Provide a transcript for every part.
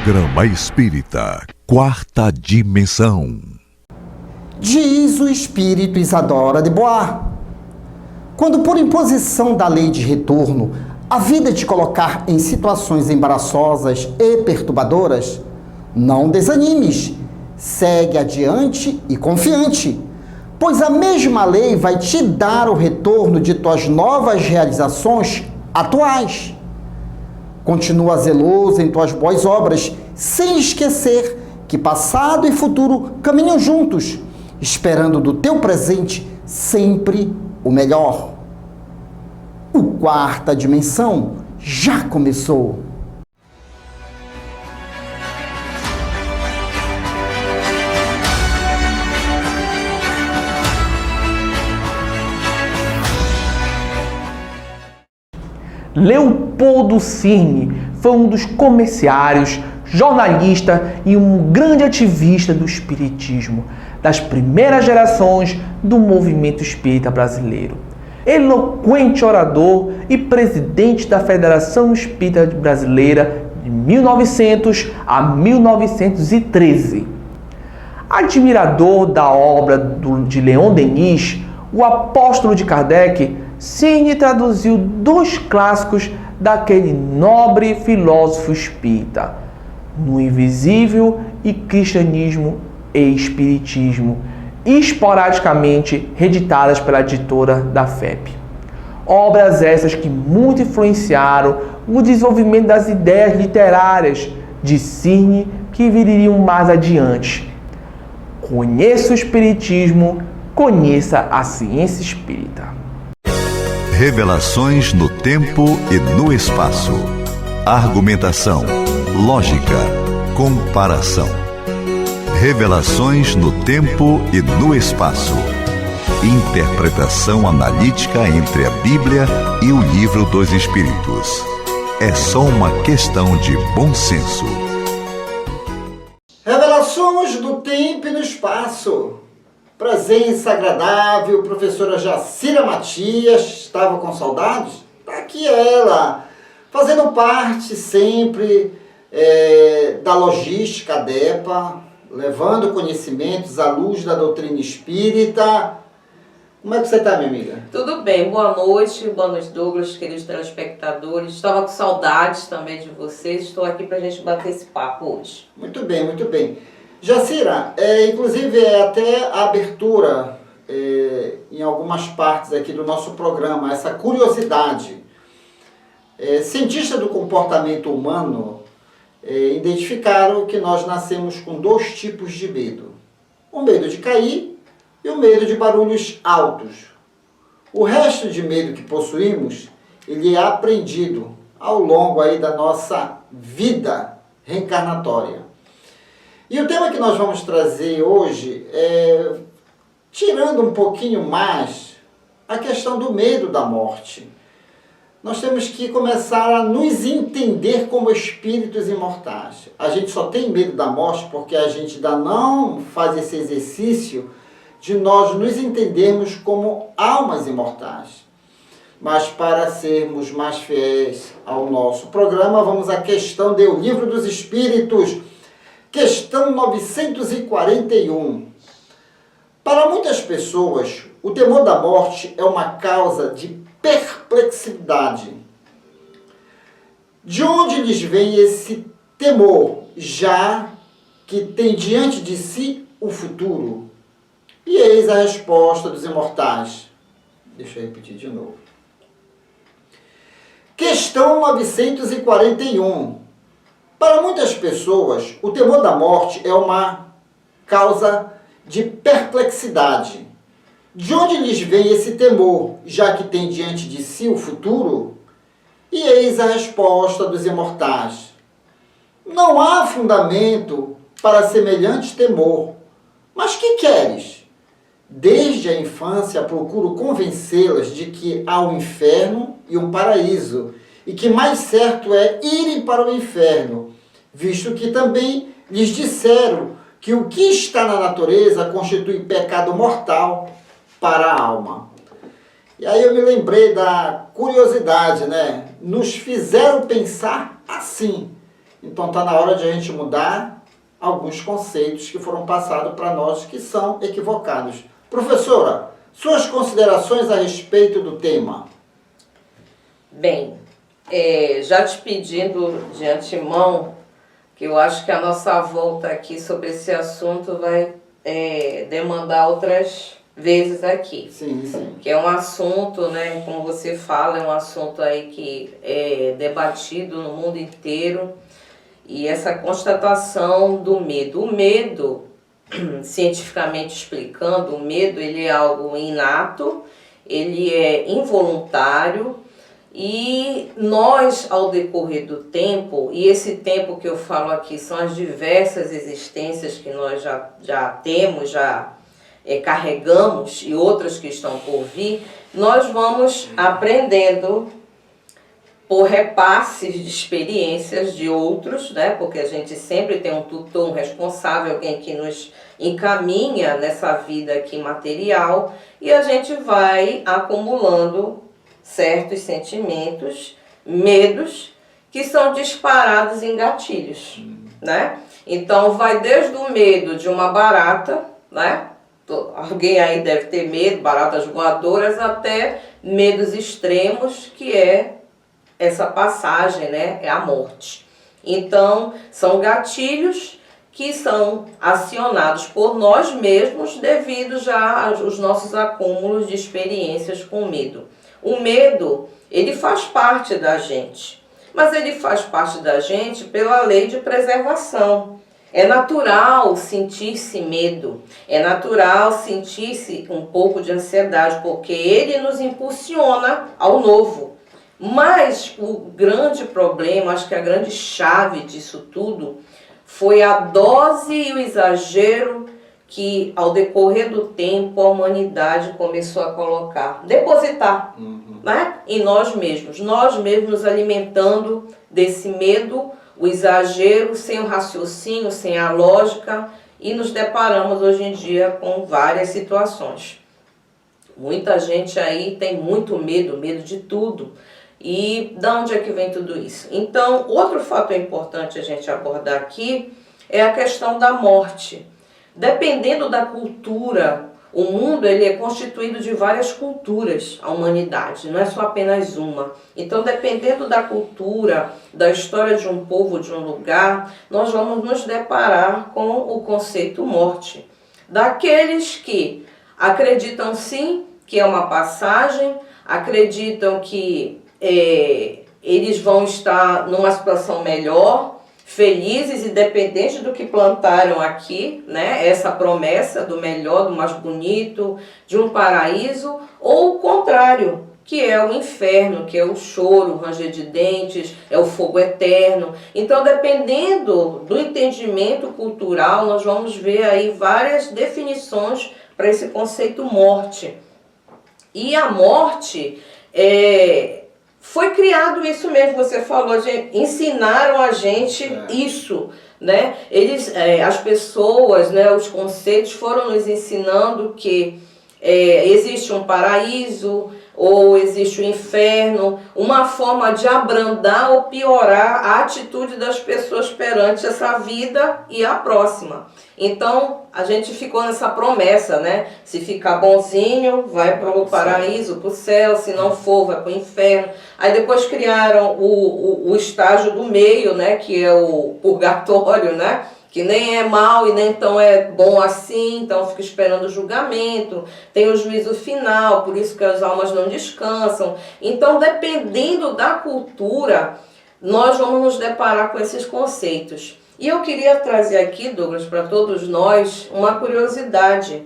Programa Espírita Quarta Dimensão. Diz o espírito Isadora de Bois: quando por imposição da lei de retorno a vida te colocar em situações embaraçosas e perturbadoras, não desanimes, segue adiante e confiante, pois a mesma lei vai te dar o retorno de tuas novas realizações atuais. Continua zeloso em tuas boas obras, sem esquecer que passado e futuro caminham juntos, esperando do teu presente sempre o melhor. O Quarta Dimensão já começou. Leopoldo Cirne foi um dos comerciários, jornalista e um grande ativista do espiritismo, das primeiras gerações do movimento espírita brasileiro. Eloquente orador e presidente da Federação Espírita Brasileira de 1900 a 1913. Admirador da obra de Leon Denis, o apóstolo de Kardec, Cirne traduziu 2 clássicos daquele nobre filósofo espírita, No Invisível e Cristianismo e Espiritismo, esporadicamente reeditadas pela editora da FEP. Obras essas que muito influenciaram o desenvolvimento das ideias literárias de Cirne que viriam mais adiante. Conheça o Espiritismo, conheça a ciência espírita. Revelações no tempo e no espaço. Argumentação, lógica, comparação. Revelações no tempo e no espaço. Interpretação analítica entre a Bíblia e o Livro dos Espíritos. É só uma questão de bom senso. Revelações do tempo e no espaço. Presença agradável, professora Jacira Matias, estava com saudades? Está aqui ela, fazendo parte sempre da logística ADEPA, levando conhecimentos à luz da doutrina espírita. Como é que você está, minha amiga? Tudo bem, boa noite Douglas, queridos telespectadores. Estava com saudades também de vocês, estou aqui para a gente bater esse papo hoje. Muito bem, muito bem. Jacira, inclusive até a abertura em algumas partes aqui do nosso programa, essa curiosidade. Cientistas do comportamento humano identificaram que nós nascemos com 2 tipos de medo. O medo de cair e o medo de barulhos altos. O resto de medo que possuímos, ele é aprendido ao longo aí da nossa vida reencarnatória. E o tema que nós vamos trazer hoje é, tirando um pouquinho mais a questão do medo da morte. Nós temos que começar a nos entender como espíritos imortais. A gente só tem medo da morte porque a gente ainda não faz esse exercício de nós nos entendermos como almas imortais. Mas para sermos mais fiéis ao nosso programa, vamos à questão do Livro dos Espíritos, questão 941. Para muitas pessoas, o temor da morte é uma causa de perplexidade. De onde lhes vem esse temor, já que tem diante de si o futuro? E eis a resposta dos imortais. Deixa eu repetir de novo. Questão 941. Para muitas pessoas, o temor da morte é uma causa de perplexidade. De onde lhes vem esse temor, já que tem diante de si o futuro? E eis a resposta dos imortais. Não há fundamento para semelhante temor. Mas que queres? Desde a infância procuro convencê-las de que há um inferno e um paraíso, e que mais certo é irem para o inferno, visto que também lhes disseram que o que está na natureza constitui pecado mortal para a alma. E aí eu me lembrei da curiosidade, né? Nos fizeram pensar assim. Então está na hora de a gente mudar alguns conceitos que foram passados para nós que são equivocados. Professora, suas considerações a respeito do tema? Bem, já te pedindo de antemão, que eu acho que a nossa volta aqui sobre esse assunto vai demandar outras vezes aqui. Sim, sim. Que é um assunto, né, como você fala, é um assunto aí que é debatido no mundo inteiro. E essa constatação do medo. O medo, cientificamente explicando, o medo ele é algo inato, ele é involuntário e nós, ao decorrer do tempo, e esse tempo que eu falo aqui são as diversas existências que nós já temos, carregamos e outras que estão por vir, nós vamos aprendendo por repasses de experiências de outros, né? Porque a gente sempre tem um tutor, um responsável, alguém que nos encaminha nessa vida aqui material, e a gente vai acumulando certos sentimentos, medos, que são disparados em gatilhos, né? Então vai desde o medo de uma barata, né? Alguém aí deve ter medo, baratas voadoras, até medos extremos, que é essa passagem, né, é a morte. Então, são gatilhos que são acionados por nós mesmos devido já aos nossos acúmulos de experiências com medo. O medo, ele faz parte da gente, mas ele faz parte da gente pela lei de preservação. É natural sentir-se medo, é natural sentir-se um pouco de ansiedade, porque ele nos impulsiona ao novo. Mas o grande problema, acho que a grande chave disso tudo, foi a dose e o exagero que, ao decorrer do tempo, a humanidade começou a colocar, depositar, né, em nós mesmos nos alimentando desse medo, o exagero, sem o raciocínio, sem a lógica, e nos deparamos hoje em dia com várias situações. Muita gente aí tem muito medo de tudo. E de onde é que vem tudo isso? Então, outro fato importante a gente abordar aqui é a questão da morte. Dependendo da cultura, o mundo ele é constituído de várias culturas, a humanidade, não é só apenas uma. Então, dependendo da cultura, da história de um povo, de um lugar, nós vamos nos deparar com o conceito morte. Daqueles que acreditam sim que é uma passagem, acreditam que eles vão estar numa situação melhor, felizes, independente do que plantaram aqui, né? Essa promessa do melhor, do mais bonito, de um paraíso, ou o contrário, que é o inferno, que é o choro, o ranger de dentes, é o fogo eterno. Então, dependendo do entendimento cultural, nós vamos ver aí várias definições para esse conceito morte. E a morte foi criado isso mesmo, você falou, ensinaram a gente isso, né? As pessoas, né, os conceitos foram nos ensinando que existe um paraíso ou existe o inferno, uma forma de abrandar ou piorar a atitude das pessoas perante essa vida e a próxima. Então, a gente ficou nessa promessa, né? Se ficar bonzinho, vai para o paraíso, para o céu, se não for, vai para o inferno. Aí depois criaram o estágio do meio, né? Que é o purgatório, né? Que nem é mal e nem tão é bom assim, então fica esperando o julgamento, tem o juízo final, por isso que as almas não descansam. Então, dependendo da cultura, nós vamos nos deparar com esses conceitos. E eu queria trazer aqui, Douglas, para todos nós, uma curiosidade.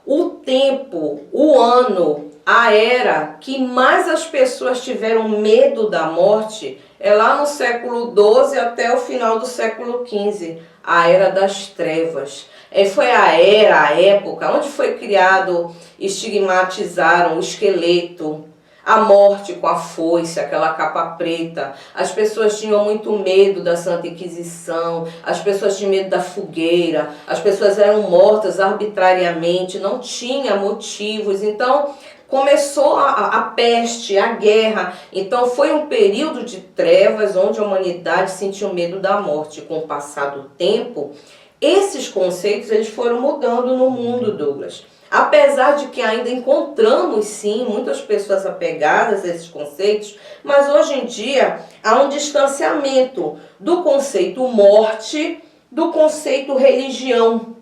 O tempo, o ano, a era que mais as pessoas tiveram medo da morte é lá no século XII até o final do século XV, a Era das Trevas. Foi a época onde foi criado, estigmatizaram o esqueleto, a morte com a foice, aquela capa preta. As pessoas tinham muito medo da Santa Inquisição, as pessoas tinham medo da fogueira, as pessoas eram mortas arbitrariamente, não tinha motivos. Então, começou a peste, a guerra. Então foi um período de trevas onde a humanidade sentiu medo da morte. Com o passar do tempo, esses conceitos eles foram mudando no mundo, Douglas. Apesar de que ainda encontramos, sim, muitas pessoas apegadas a esses conceitos, mas hoje em dia há um distanciamento do conceito morte, do conceito religião.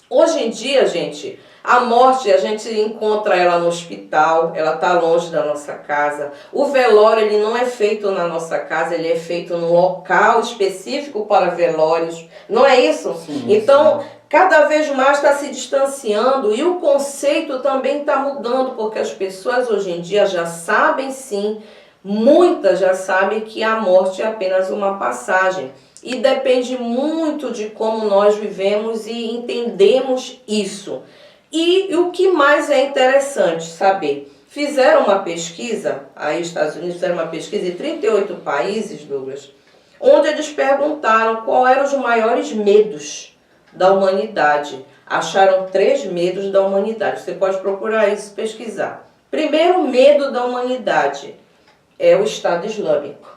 Hoje em dia, gente, a morte, a gente encontra ela no hospital, ela está longe da nossa casa. O velório, ele não é feito na nossa casa, ele é feito num local específico para velórios. Não é isso? Sim, então, sim. cada vez mais está se distanciando e o conceito também está mudando, porque as pessoas hoje em dia já sabem sim, muitas já sabem que a morte é apenas uma passagem. E depende muito de como nós vivemos e entendemos isso. E o que mais é interessante saber? Fizeram uma pesquisa, aí os Estados Unidos fizeram uma pesquisa em 38 países, Douglas, onde eles perguntaram qual eram os maiores medos da humanidade. Acharam 3 medos da humanidade. Você pode procurar isso, pesquisar. Primeiro medo da humanidade é o Estado Islâmico.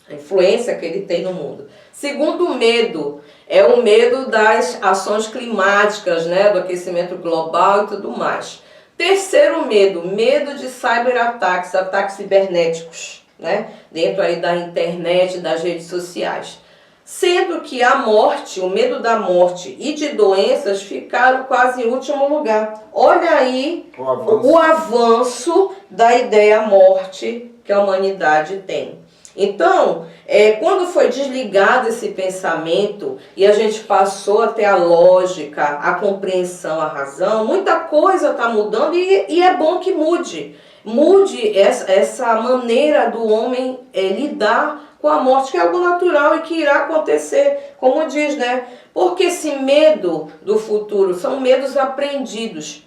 A influência que ele tem no mundo. Segundo medo é o medo das ações climáticas, né, do aquecimento global e tudo mais. Terceiro medo, medo de cyberataques, ataques cibernéticos, né, dentro aí da internet, das redes sociais. Sendo que a morte, o medo da morte e de doenças ficaram quase em último lugar. Olha aí o avanço da ideia morte que a humanidade tem. Então, quando foi desligado esse pensamento e a gente passou a ter a lógica, a compreensão, a razão, muita coisa está mudando e é bom que mude. Mude essa maneira do homem lidar com a morte, que é algo natural e que irá acontecer, como diz, né? Porque esse medo do futuro são medos aprendidos.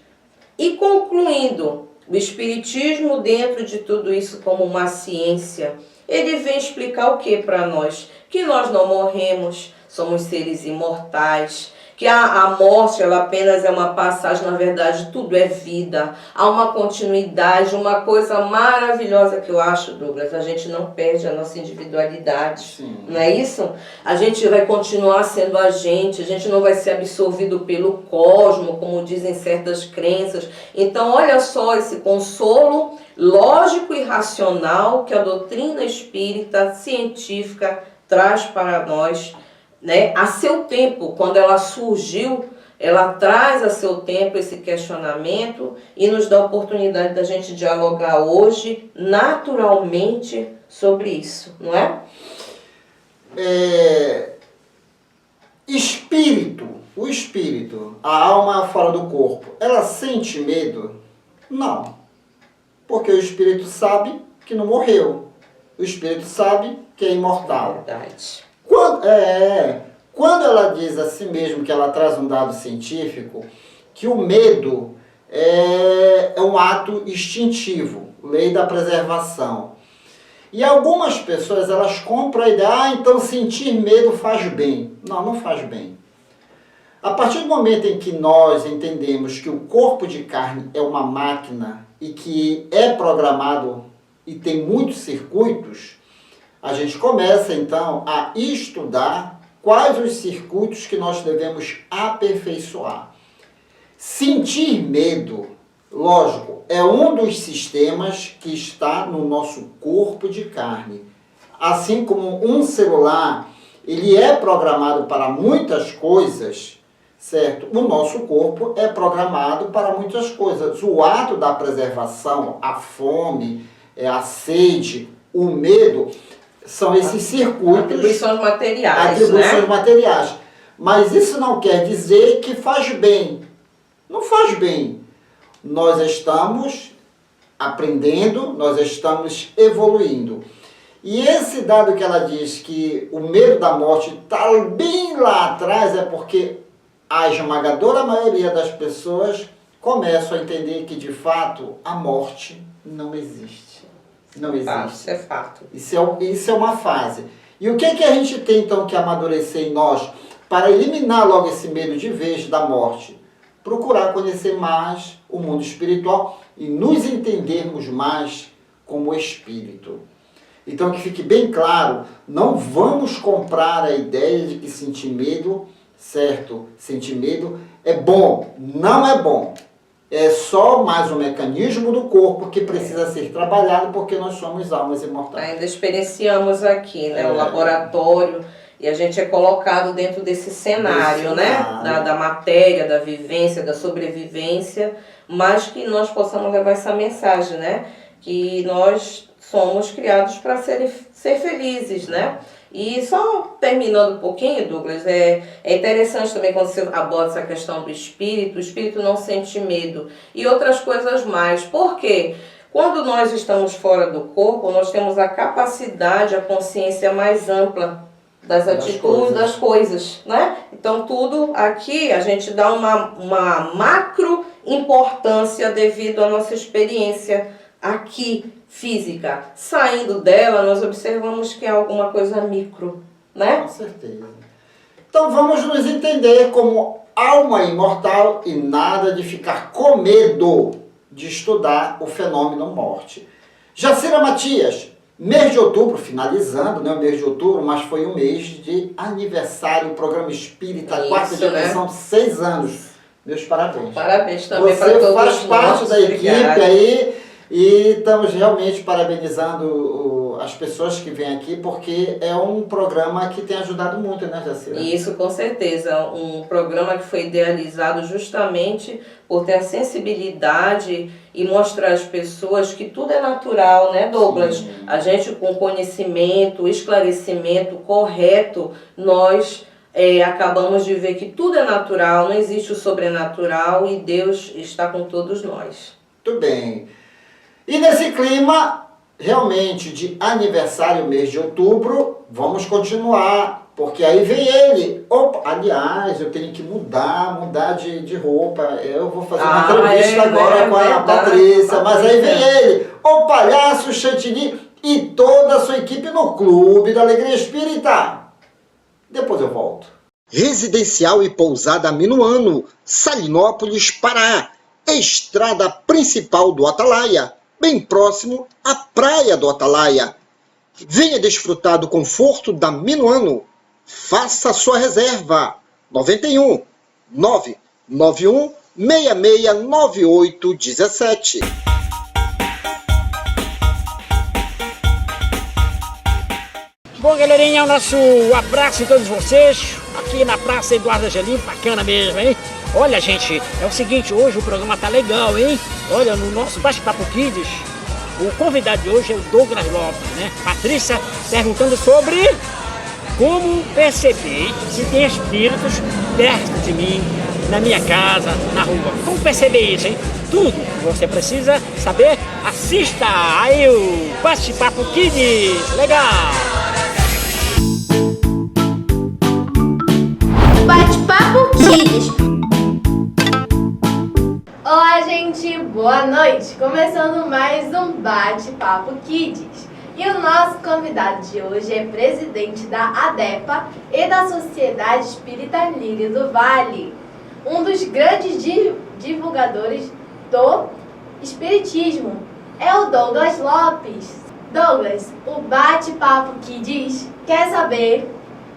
E concluindo, o Espiritismo, dentro de tudo isso como uma ciência, ele vem explicar o que para nós? Que nós não morremos, somos seres imortais, que a morte ela apenas é uma passagem, na verdade tudo é vida, há uma continuidade, uma coisa maravilhosa que eu acho, Douglas, a gente não perde a nossa individualidade, Sim. Não é isso? A gente vai continuar sendo a gente não vai ser absorvido pelo cosmo, como dizem certas crenças. Então olha só esse consolo lógico e racional que a doutrina espírita científica traz para nós, né? A seu tempo, quando ela surgiu, ela traz a seu tempo esse questionamento e nos dá a oportunidade da gente dialogar hoje naturalmente sobre isso, não é? O espírito, a alma fora do corpo, ela sente medo? Não. Porque o espírito sabe que não morreu. O espírito sabe que é imortal. Verdade. Quando ela diz a si mesmo, que ela traz um dado científico, que o medo é um ato instintivo, lei da preservação. E algumas pessoas, elas compram a ideia, então sentir medo faz bem. Não, não faz bem. A partir do momento em que nós entendemos que o corpo de carne é uma máquina e que é programado e tem muitos circuitos, a gente começa então a estudar quais os circuitos que nós devemos aperfeiçoar. Sentir medo, lógico, é um dos sistemas que está no nosso corpo de carne. Assim como um celular, ele é programado para muitas coisas, certo? O nosso corpo é programado para muitas coisas. O ato da preservação, a fome, a sede, o medo, são esses circuitos. Atribuições materiais. Atribuições materiais. Mas isso não quer dizer que faz bem. Não faz bem. Nós estamos aprendendo, nós estamos evoluindo. E esse dado que ela diz que o medo da morte está bem lá atrás é porque a esmagadora maioria das pessoas começam a entender que, de fato, a morte não existe. Não existe. Isso é fato. Isso é uma fase. E o que é que a gente tem, então, que amadurecer em nós para eliminar logo esse medo de vez da morte? procurar conhecer mais o mundo espiritual e nos entendermos mais como espírito. Então, que fique bem claro, não vamos comprar a ideia de que sentir medo, certo? Sentir medo é bom. Não é bom. É só mais um mecanismo do corpo que precisa ser trabalhado porque nós somos almas imortais. Ainda experienciamos aqui, né, o laboratório, e a gente é colocado dentro desse cenário, né, da matéria, da vivência, da sobrevivência, mas que nós possamos levar essa mensagem, né, que nós somos criados para ser felizes, né? E só terminando um pouquinho, Douglas, é interessante também quando você aborda essa questão do espírito, o espírito não sente medo e outras coisas mais. Por quê? Quando nós estamos fora do corpo, nós temos a capacidade, a consciência mais ampla das atitudes, das coisas, né? Então tudo aqui a gente dá uma macro importância devido à nossa experiência aqui, física. Saindo dela, nós observamos que é alguma coisa micro, né? Com certeza. Então vamos nos entender como alma imortal e nada de ficar com medo de estudar o fenômeno morte. Jacira Matias, mês de outubro, finalizando, né, o mês de outubro, mas foi um mês de aniversário, programa espírita, quarta dimensão, 6 anos. Meus parabéns. Parabéns também para todos nós. Você faz parte da equipe aí. E estamos realmente parabenizando as pessoas que vêm aqui, porque é um programa que tem ajudado muito, né, Jacira? Isso, com certeza. Um programa que foi idealizado justamente por ter a sensibilidade e mostrar às pessoas que tudo é natural, né, Douglas? Sim. A gente, com conhecimento, esclarecimento correto, nós acabamos de ver que tudo é natural, não existe o sobrenatural e Deus está com todos nós. Muito bem. E nesse clima, realmente, de aniversário, mês de outubro, vamos continuar, porque aí vem ele. Opa, aliás, eu tenho que mudar de roupa. Eu vou fazer uma entrevista agora com a Patrícia, mas aí vem ele, o Palhaço Chantilly e toda a sua equipe no Clube da Alegria Espírita. Depois eu volto. Residencial e pousada Minuano, Salinópolis, Pará. Estrada principal do Atalaia, bem próximo à praia do Atalaia. Venha desfrutar do conforto da Minuano. Faça sua reserva. 91 991 669817. Bom, galerinha, o nosso abraço a todos vocês, aqui na Praça Eduardo Angelim, bacana mesmo, hein? Olha, gente, é o seguinte, hoje o programa tá legal, hein? Olha, no nosso Bate-Papo Kids, o convidado de hoje é o Douglas Lopes, né? Patrícia perguntando sobre como perceber se tem espíritos perto de mim, na minha casa, na rua. Como perceber isso, hein? Tudo que você precisa saber, assista aí o Bate-Papo Kids, legal! Bate-Papo Kids. Olá, gente, boa noite! Começando mais um Bate-Papo Kids. E o nosso convidado de hoje é presidente da ADEPA e da Sociedade Espírita Lírio do Vale, um dos grandes divulgadores do Espiritismo. É o Douglas Lopes. Douglas, o Bate-Papo Kids quer saber: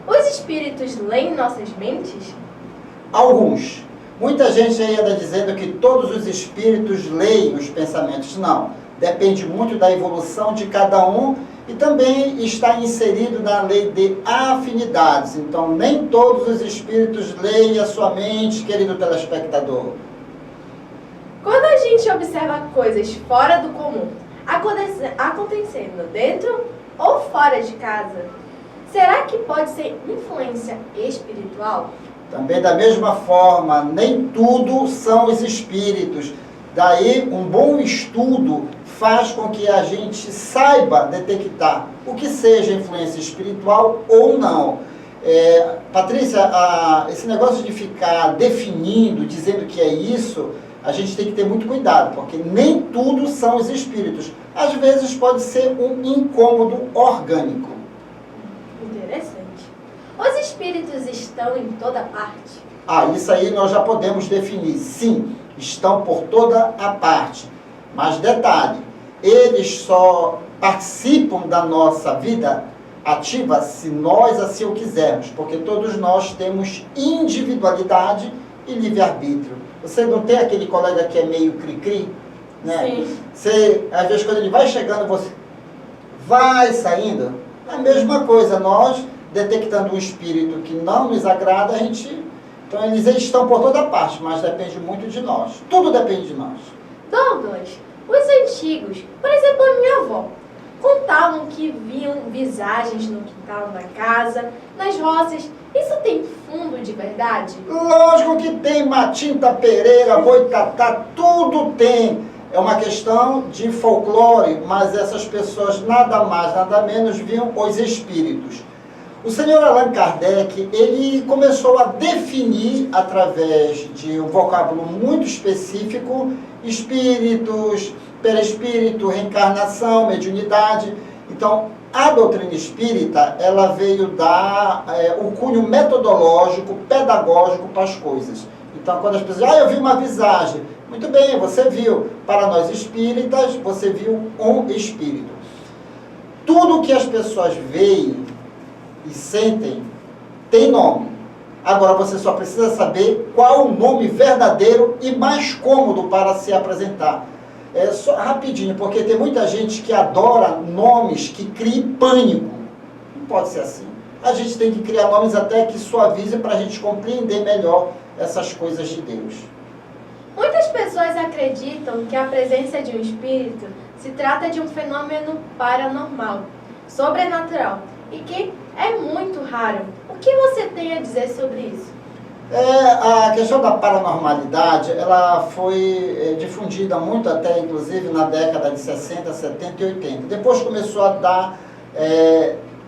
os espíritos leem nossas mentes? Alguns. Muita gente aí anda dizendo que todos os espíritos leem os pensamentos. Não. Depende muito da evolução de cada um e também está inserido na lei de afinidades. Então, nem todos os espíritos leem a sua mente, querido telespectador. Quando a gente observa coisas fora do comum, acontecendo dentro ou fora de casa, será que pode ser influência espiritual? Também da mesma forma, nem tudo são os espíritos. Daí, um bom estudo faz com que a gente saiba detectar o que seja influência espiritual ou não. Patrícia, esse negócio de ficar definindo, dizendo que é isso, a gente tem que ter muito cuidado, porque nem tudo são os espíritos. Às vezes pode ser um incômodo orgânico. Interessante. Os espíritos estão em toda parte? Isso aí nós já podemos definir. Sim, estão por toda a parte. Mas detalhe, eles só participam da nossa vida ativa se nós assim o quisermos, porque todos nós temos individualidade e livre-arbítrio. Você não tem aquele colega que é meio cri-cri? Né? Sim. Você, às vezes, quando ele vai chegando, você vai saindo. É a mesma coisa, nós detectando um espírito que não nos agrada, a gente... Então, eles estão por toda parte, mas depende muito de nós. Tudo depende de nós. Douglas, os antigos, por exemplo, a minha avó, contavam que viam visagens no quintal da casa, nas roças. Isso tem fundo de verdade? Lógico que tem, Matinta Pereira, Boitatá, tudo tem. É uma questão de folclore, mas essas pessoas nada mais, nada menos viam os espíritos. O senhor Allan Kardec, ele começou a definir, através de um vocábulo muito específico, espíritos, perispírito, reencarnação, mediunidade. Então, a doutrina espírita, ela veio dar o cunho metodológico, pedagógico para as coisas. Então, quando as pessoas dizem, eu vi uma visagem. Muito bem, você viu. Para nós espíritas, você viu um espírito. Tudo que as pessoas veem e sentem tem nome. Agora, você só precisa saber qual o nome verdadeiro e mais cômodo para se apresentar. Só rapidinho, porque tem muita gente que adora nomes que criem pânico. Não pode ser assim. A gente tem que criar nomes até que suavizem para a gente compreender melhor essas coisas de Deus. Muitas pessoas acreditam que a presença de um espírito se trata de um fenômeno paranormal, sobrenatural, e que é muito raro. O que você tem a dizer sobre isso? A questão da paranormalidade, ela foi difundida muito até, inclusive, na década de 60, 70 e 80. Depois começou a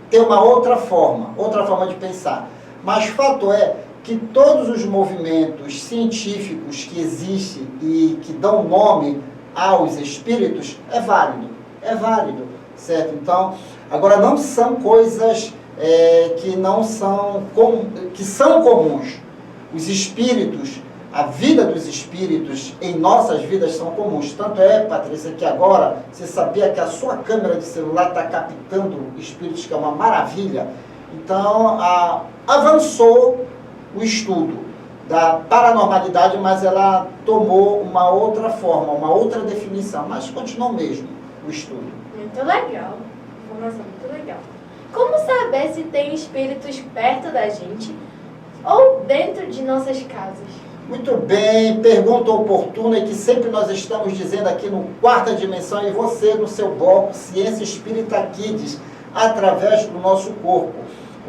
ter uma outra forma de pensar. Mas fato é que todos os movimentos científicos que existem e que dão nome aos espíritos é válido, certo? Então, agora não são coisas que são comuns. Os espíritos, a vida dos espíritos em nossas vidas são comuns. Tanto é, Patrícia, que agora você sabia que a sua câmera de celular está captando espíritos, que é uma maravilha. Então, avançou o estudo da paranormalidade, mas ela tomou uma outra forma, uma outra definição, mas continuou mesmo o estudo. Muito legal, informação muito legal. Como saber se tem espíritos perto da gente ou dentro de nossas casas? Muito bem, pergunta oportuna, e que sempre nós estamos dizendo aqui no Quarta Dimensão, e você no seu bloco Ciência Espírita Kids, através do nosso corpo.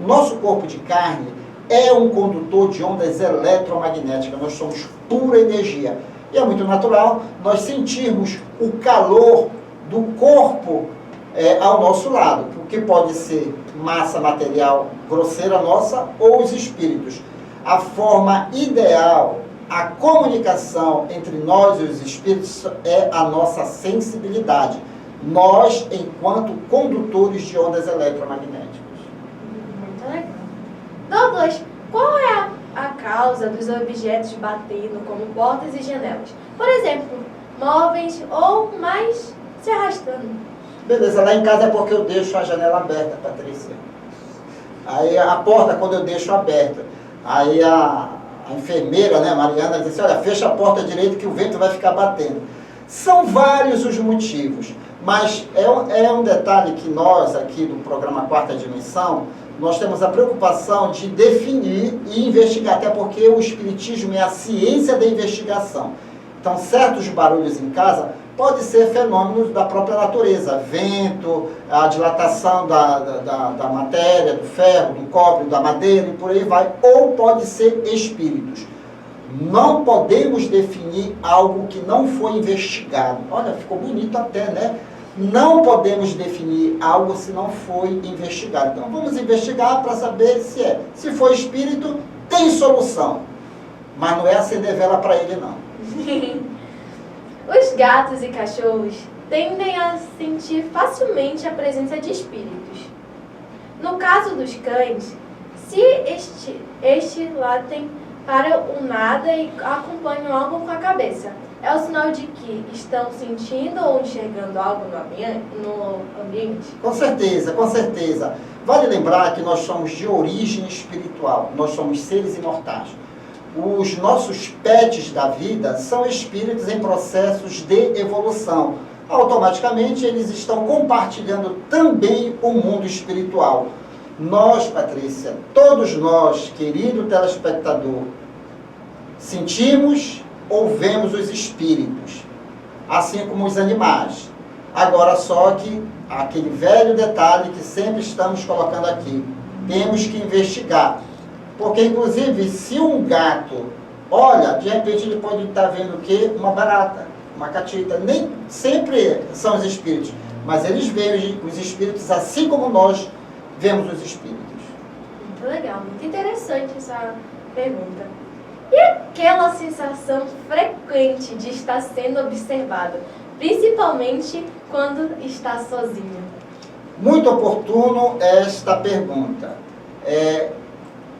O nosso corpo de carne é um condutor de ondas eletromagnéticas, nós somos pura energia. E é muito natural nós sentirmos o calor do corpo ao nosso lado, o que pode ser massa material grosseira nossa ou os espíritos. A forma ideal, a comunicação entre nós e os espíritos é a nossa sensibilidade. Nós, enquanto condutores de ondas eletromagnéticas. Muito legal. Douglas, qual é a causa dos objetos batendo, como portas e janelas? Por exemplo, móveis ou mais se arrastando? Beleza, lá em casa é porque eu deixo a janela aberta, Patrícia. Aí a porta, quando eu deixo aberta, aí a enfermeira, né, Mariana, diz assim, olha, fecha a porta direito que o vento vai ficar batendo. São vários os motivos, mas é um detalhe que nós, aqui do programa Quarta Dimensão, nós temos a preocupação de definir e investigar, até porque o espiritismo é a ciência da investigação. Então, certos barulhos em casa pode ser fenômenos da própria natureza, vento, a dilatação da matéria, do ferro, do cobre, da madeira e por aí vai, ou pode ser espíritos. Não podemos definir algo que não foi investigado. Olha, ficou bonito até, né? Não podemos definir algo se não foi investigado. Então vamos investigar para saber se é. Se for espírito, tem solução. Mas não é acender vela para ele, não. Os gatos e cachorros tendem a sentir facilmente a presença de espíritos. No caso dos cães, se estes latem para o nada e acompanham algo com a cabeça. É o sinal de que estão sentindo ou enxergando algo no ambiente? Com certeza, com certeza. Vale lembrar que nós somos de origem espiritual, nós somos seres imortais. Os nossos pets da vida são espíritos em processos de evolução. Automaticamente eles estão compartilhando também o mundo espiritual. Nós, Patrícia, todos nós, querido telespectador, sentimos ou vemos os espíritos, assim como os animais. Agora só que aquele velho detalhe que sempre estamos colocando aqui, temos que investigar. Porque, inclusive, se um gato olha, de repente ele pode estar vendo o quê? Uma barata, uma catita. Nem sempre são os espíritos, mas eles veem os espíritos assim como nós vemos os espíritos. Muito legal, muito interessante essa pergunta. E aquela sensação frequente de estar sendo observado, principalmente quando está sozinho? Muito oportuno esta pergunta.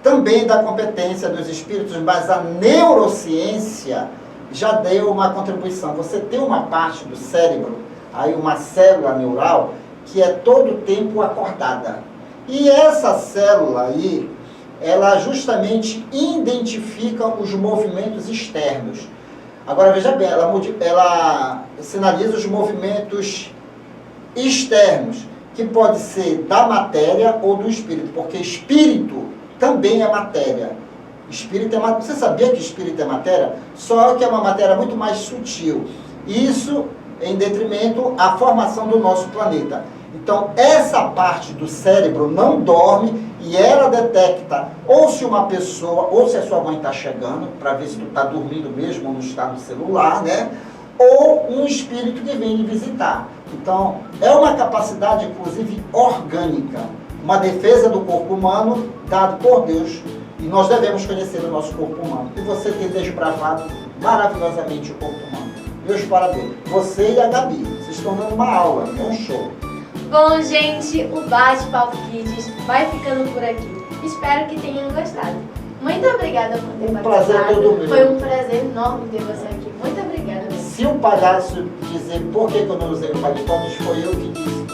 Também da competência dos espíritos, mas a neurociência já deu uma contribuição. Você tem uma parte do cérebro, aí uma célula neural, que é todo o tempo acordada. E essa célula aí, ela justamente identifica os movimentos externos. Agora, veja bem, ela sinaliza os movimentos externos, que pode ser da matéria ou do espírito, porque espírito também é matéria. Espírito é matéria. Você sabia que espírito é matéria? Só que é uma matéria muito mais sutil. Isso em detrimento à formação do nosso planeta. Então, essa parte do cérebro não dorme e ela detecta ou se uma pessoa, ou se a sua mãe está chegando, para ver se tu está dormindo mesmo ou não está no celular, né? Ou um espírito que vem lhe visitar. Então, é uma capacidade, inclusive, orgânica. Uma defesa do corpo humano dado por Deus. E nós devemos conhecer o nosso corpo humano. E você tem desbravado maravilhosamente o corpo humano. Meus parabéns. Você e a Gabi. Vocês estão dando uma aula, é um show. Bom, gente, o Bate-Papo Kids vai ficando por aqui. Espero que tenham gostado. Muito obrigada por ter participado. Prazer todo meu. Foi um prazer enorme ter você aqui. Muito obrigada. Se o palhaço dizer por que eu não usei o paletó, foi eu que disse.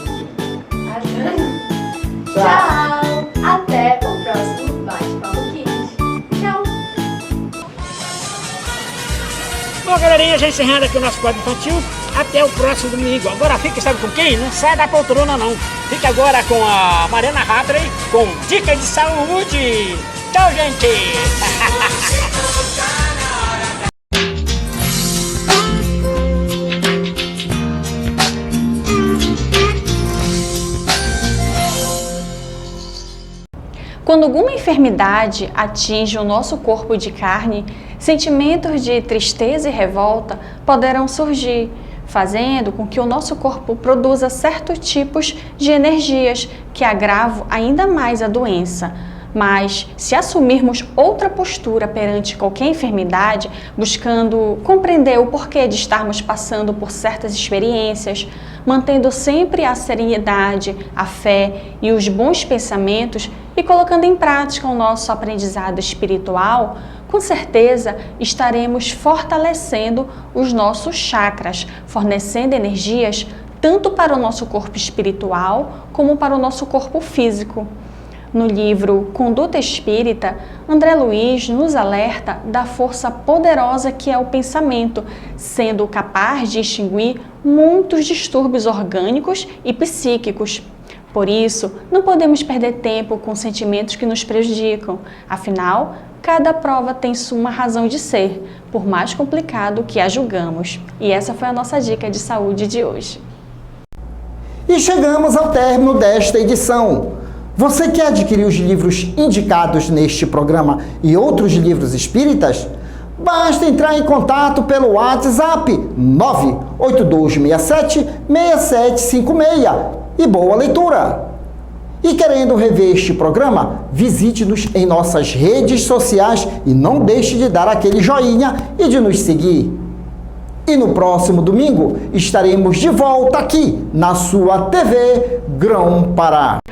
Tchau! Até o próximo Bate-Papo Kids. Tchau! Bom, galerinha, já encerrando aqui o nosso quadro infantil. Até o próximo domingo. Agora fica, sabe com quem? Não sai da poltrona, não. Fica agora com a Mariana Hadley com Dicas de Saúde. Tchau, gente! Quando alguma enfermidade atinge o nosso corpo de carne, sentimentos de tristeza e revolta poderão surgir, fazendo com que o nosso corpo produza certos tipos de energias que agravam ainda mais a doença. Mas, se assumirmos outra postura perante qualquer enfermidade, buscando compreender o porquê de estarmos passando por certas experiências, mantendo sempre a serenidade, a fé e os bons pensamentos e colocando em prática o nosso aprendizado espiritual, com certeza estaremos fortalecendo os nossos chakras, fornecendo energias tanto para o nosso corpo espiritual como para o nosso corpo físico. No livro Conduta Espírita, André Luiz nos alerta da força poderosa que é o pensamento, sendo capaz de extinguir muitos distúrbios orgânicos e psíquicos. Por isso, não podemos perder tempo com sentimentos que nos prejudicam. Afinal, cada prova tem sua razão de ser, por mais complicado que a julgamos. E essa foi a nossa dica de saúde de hoje. E chegamos ao término desta edição. Você quer adquirir os livros indicados neste programa e outros livros espíritas? Basta entrar em contato pelo WhatsApp 98267-6756 e boa leitura! E querendo rever este programa, visite-nos em nossas redes sociais e não deixe de dar aquele joinha e de nos seguir. E no próximo domingo estaremos de volta aqui na sua TV Grão-Pará.